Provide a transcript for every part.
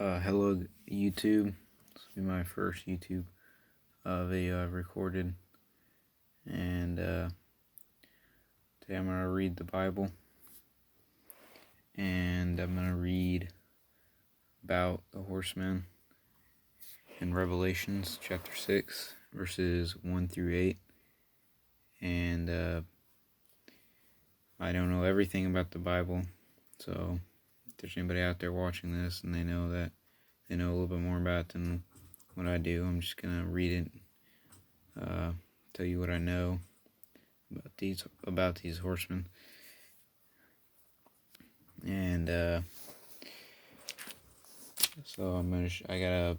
Hello YouTube. This will be my first YouTube video I've recorded, and today I'm going to read the Bible, and I'm going to read about the horseman in Revelations chapter 6 verses 1 through 8. And I don't know everything about the Bible, so if there's anybody out there watching this and they know a little bit more about it than what I do, I'm just gonna read it, tell you what I know about these horsemen. And so I got a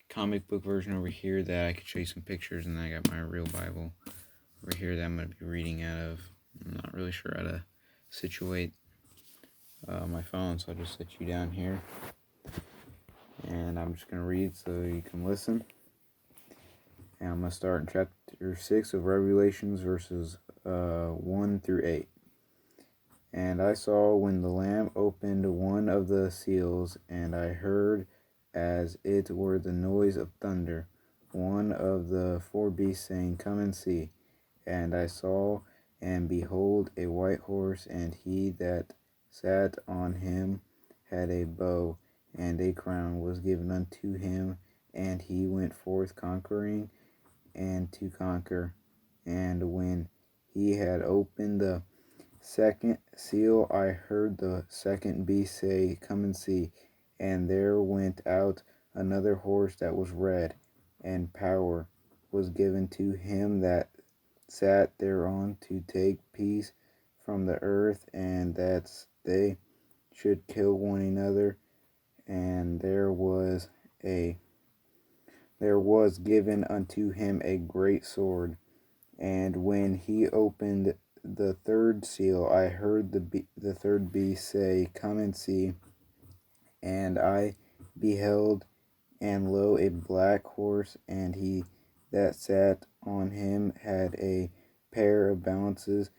comic book version over here that I could show you some pictures, and then I got my real Bible over here that I'm gonna be reading out of. I'm not really sure how to situate my phone, so I'll just set you down here, and I'm just gonna read so you can listen. And I'm going to start in chapter 6 of Revelations, verses 1 through 8. And I saw when the Lamb opened one of the seals, and I heard, as it were the noise of thunder, one of the four beasts saying, "Come and see." And I saw, and behold, a white horse, and he that sat on him had a bow, and a crown was given unto him, and he went forth conquering and to conquer. And when he had opened the second seal, I heard the second beast say, "Come and see." And there went out another horse that was red, and power was given to him that sat thereon to take peace from the earth, and that they should kill one another. And there was given unto him a great sword. And when he opened the third seal, I heard the third beast say, "Come and see." And I beheld, and lo, a black horse, and he that sat on him had a pair of balances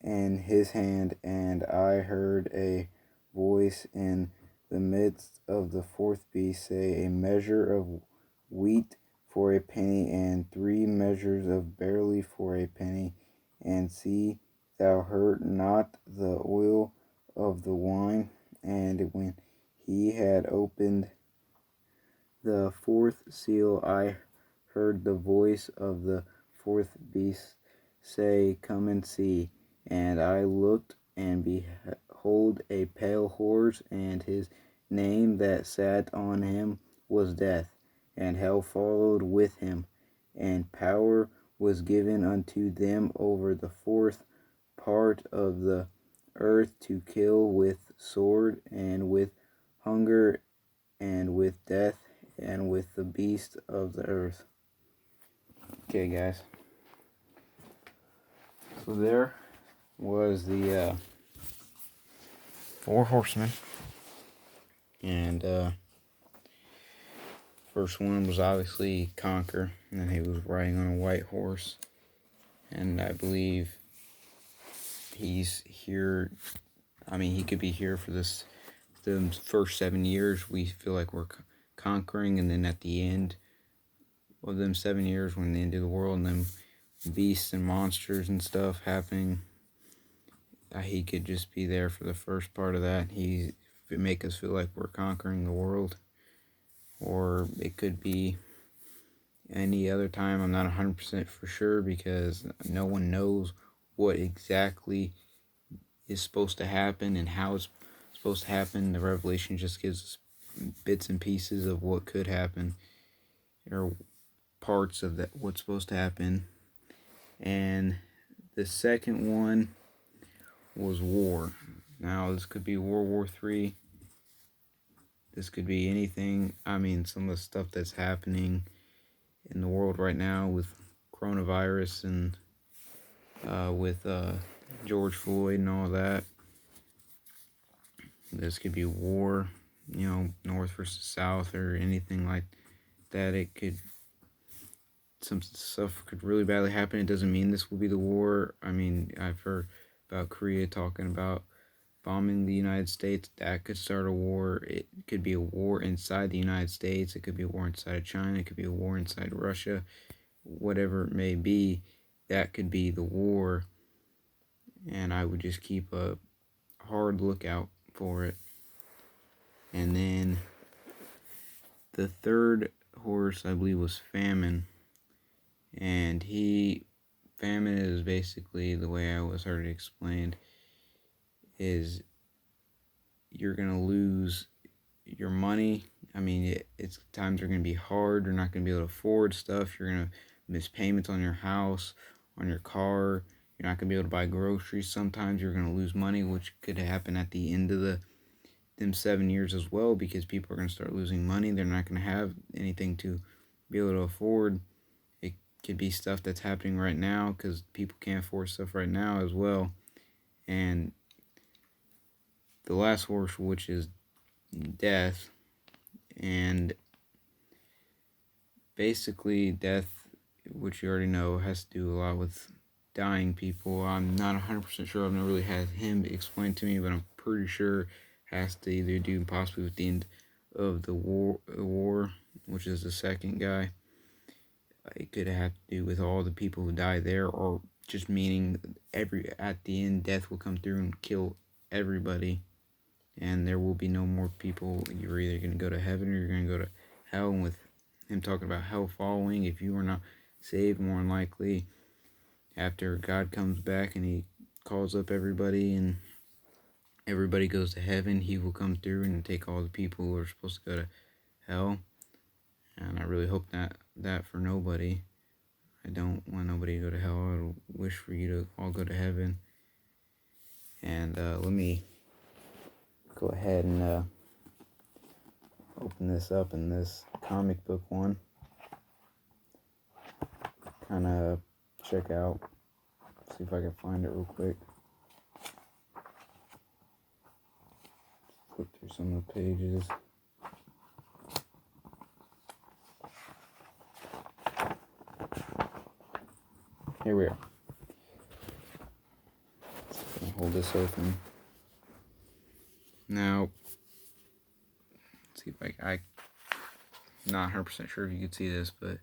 in his hand. And I heard a voice in the midst of the fourth beast say, "A measure of wheat for a penny, and 3 measures of barley for a penny. And see thou hurt not the oil of the wine." And when he had opened the fourth seal, I heard the voice of the fourth beast say, "Come and see." And I looked, and behold, a pale horse, and his name that sat on him was Death, and hell followed with him. And power was given unto them over the fourth part of the earth to kill with sword, and with hunger, and with death, and with the beasts of the earth. Okay, guys. So there was the 4 horsemen, and first one was obviously Conquer, and he was riding on a white horse, and I believe he's here. I mean, he could be here for the first 7 years. We feel like we're conquering, and then at the end of them 7 years, when the end of the world and them beasts and monsters and stuff happening, he could just be there for the first part of that. He make us feel like we're conquering the world, or it could be any other time. I'm not 100% for sure, because no one knows what exactly is supposed to happen and how it's supposed to happen. The Revelation just gives us bits and pieces of what could happen, or parts of that what's supposed to happen. And the second one was war. Now, this could be World War III. This could be anything. I mean, some of the stuff that's happening in the world right now with coronavirus, and with George Floyd and all that. This could be war, North versus South, or anything like that. Some stuff could really badly happen. It doesn't mean this will be the war. I mean, I've heard about Korea talking about bombing the United States. That could start a war. It could be a war inside the United States. It could be a war inside of China. It could be a war inside Russia. Whatever it may be, that could be the war. And I would just keep a hard lookout for it. And then the third horse, I believe, was Famine. And Famine is basically, the way I was heard it explained, is you're going to lose your money. I mean, it's times are going to be hard. You're not going to be able to afford stuff. You're going to miss payments on your house, on your car. You're not going to be able to buy groceries. Sometimes you're going to lose money, which could happen at the end of them 7 years as well, because people are going to start losing money. They're not going to have anything to be able to afford. It could be stuff that's happening right now because people can't afford stuff right now as well. And the last horse, which is Death, and basically Death, which you already know, has to do a lot with dying people. I'm not 100% sure. I've never really had him explain to me, but I'm pretty sure has to either do possibly with the end of the war, which is the second guy. It could have to do with all the people who die there, or just meaning at the end, Death will come through and kill everybody, and there will be no more people. You're either going to go to heaven or you're going to go to hell. And with him talking about hell following, if you are not saved, more than likely, after God comes back and he calls up everybody and everybody goes to heaven, he will come through and take all the people who are supposed to go to hell. And I really hope that for nobody. I don't want nobody to go to hell. I wish for you to all go to heaven. And let me go ahead and open this up in this comic book one. Kind of check out, see if I can find it real quick. Flip through some of the pages. Here we are. Hold this open. Now, let's see if I'm not 100% sure if you can see this, but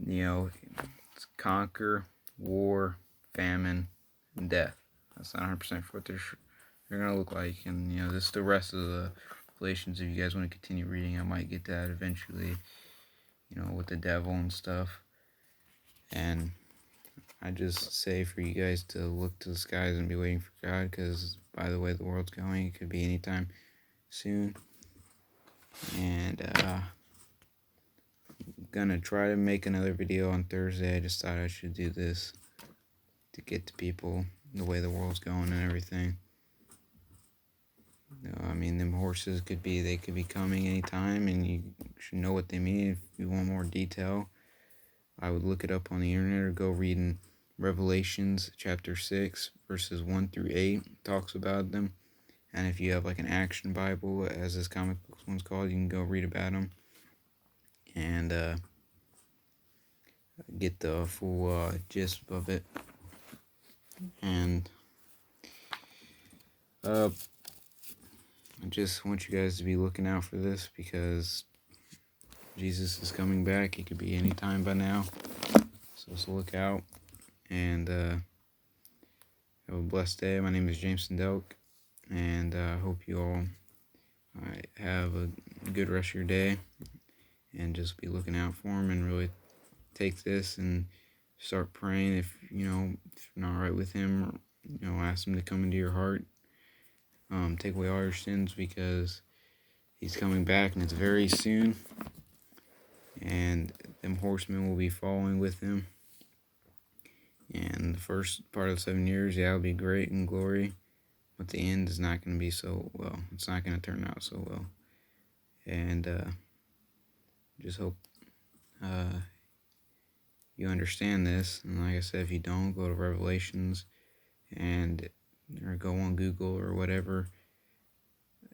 it's conquer, war, famine, and death. That's not 100% sure what they're gonna look like, and this is the rest of the Galatians. If you guys want to continue reading, I might get to that eventually. With the devil and stuff. And I just say for you guys to look to the skies and be waiting for God, because by the way the world's going, it could be anytime soon. And I'm gonna try to make another video on Thursday. I just thought I should do this to get to people the way the world's going and everything. I mean, them horses could be coming anytime, and you should know what they mean. If you want more detail, I would look it up on the internet or go read in Revelations chapter 6 verses 1 through 8 talks about them. And if you have like an action Bible, as this comic book one's called, you can go read about them and get the full gist of it. And I just want you guys to be looking out for this, because Jesus is coming back. It could be any time by now, so look out. And have a blessed day. My name is Jameston, delk, and I hope you all have a good rest of your day, and just be looking out for him, and really take this and start praying. If you're not right with him, ask him to come into your heart, take away all your sins, because he's coming back, and it's very soon, and them horsemen will be following with him. And the first part of the 7 years, it'll be great and glory, but the end is not going to be so well. It's not going to turn out so well. And just hope you understand this. And like I said, if you don't, go to Revelations or go on Google or whatever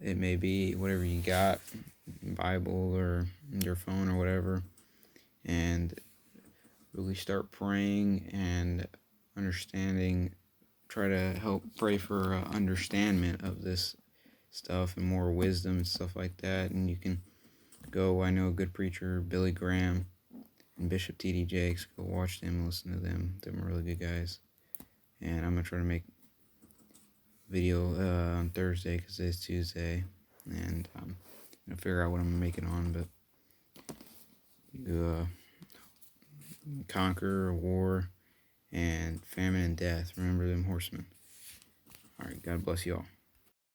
it may be, whatever you got, Bible or your phone or whatever, and really start praying and understanding try to help pray for understanding of this stuff and more wisdom and stuff like that. And you can go, I know a good preacher, Billy Graham and Bishop T.D. Jakes. Go watch them, listen to them. They're really good guys. And I'm going to try to make a video on Thursday because it's Tuesday. And I'm going to figure out what I'm going to make it on. But you conquer war and famine and death. Remember them horsemen. All right, God bless you all.